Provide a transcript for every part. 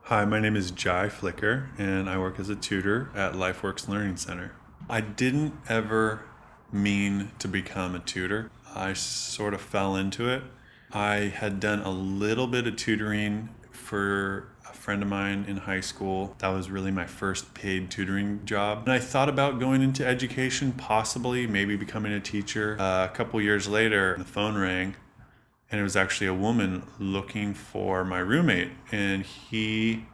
Hi, my name is Jai Flicker, and I work as a tutor at LifeWorks Learning Center. I didn't ever mean to become a tutor. I sort of fell into it. I had done a little bit of tutoring for a friend of mine in high school. That was really my first paid tutoring job. And I thought about going into education, possibly, maybe becoming a teacher. A couple years later, the phone rang, and it was actually a woman looking for my roommate, and he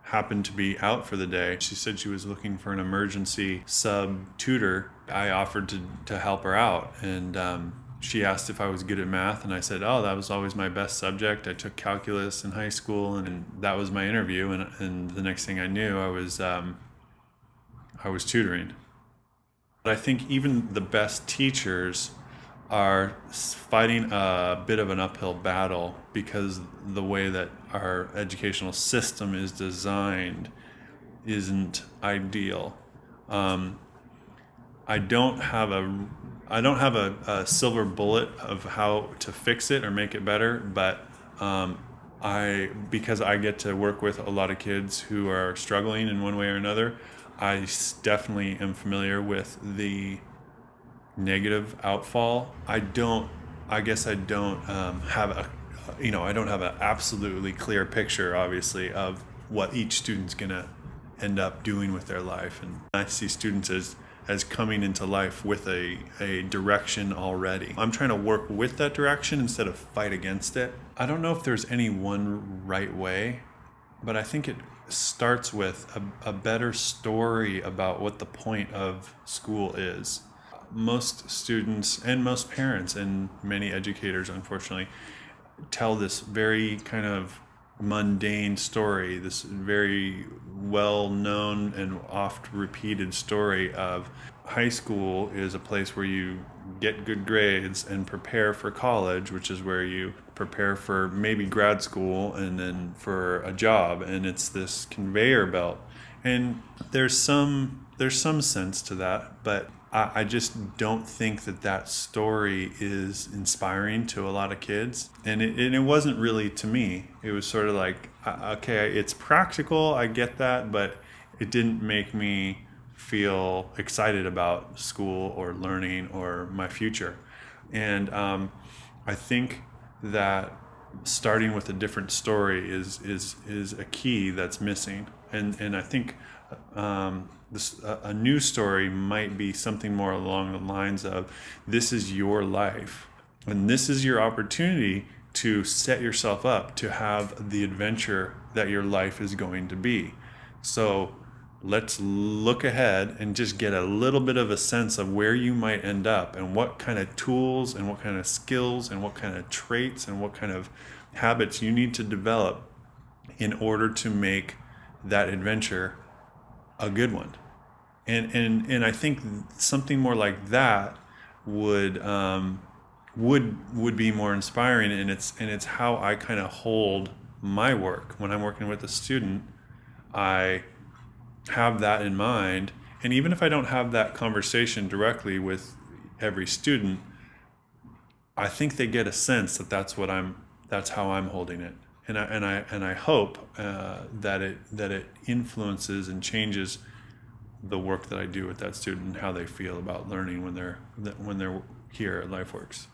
happened to be out for the day. She said she was looking for an emergency sub tutor. I offered to help her out, and she asked if I was good at math, and I said, oh, that was always my best subject. I took calculus in high school, and that was my interview, and the next thing I knew, I was tutoring. But I think even the best teachers are fighting a bit of an uphill battle because the way that our educational system is designed isn't ideal. I don't have a silver bullet of how to fix it or make it better, but because I get to work with a lot of kids who are struggling in one way or another, I definitely am familiar with the negative outfall. I guess I don't have I don't have an absolutely clear picture, obviously, of what each student's gonna end up doing with their life. And I see students as coming into life with a direction already. I'm trying to work with that direction instead of fight against it. I don't know if there's any one right way, but I think it starts with a better story about what the point of school is. Most students and most parents and many educators, unfortunately, tell this very kind of mundane story, this very well-known and oft repeated story of high school is a place where you get good grades and prepare for college, which is where you prepare for maybe grad school and then for a job, and it's this conveyor belt. And there's some sense to that, but I just don't think that story is inspiring to a lot of kids. And it wasn't really to me. It was sort of like, okay, it's practical, I get that, but it didn't make me feel excited about school or learning or my future. And I think that starting with a different story is a key that's missing. And I think a new story might be something more along the lines of, this is your life and this is your opportunity to set yourself up to have the adventure that your life is going to be. So let's look ahead and just get a little bit of a sense of where you might end up and what kind of tools and what kind of skills and what kind of traits and what kind of habits you need to develop in order to make that adventure a good one. And I think something more like that would be more inspiring, and it's how I kind of hold my work when I'm working with a student. I have that in mind, and even if I don't have that conversation directly with every student, I think they get a sense that that's how I'm holding it, and I hope that it influences and changes the work that I do with that student and how they feel about learning when they're here at LifeWorks.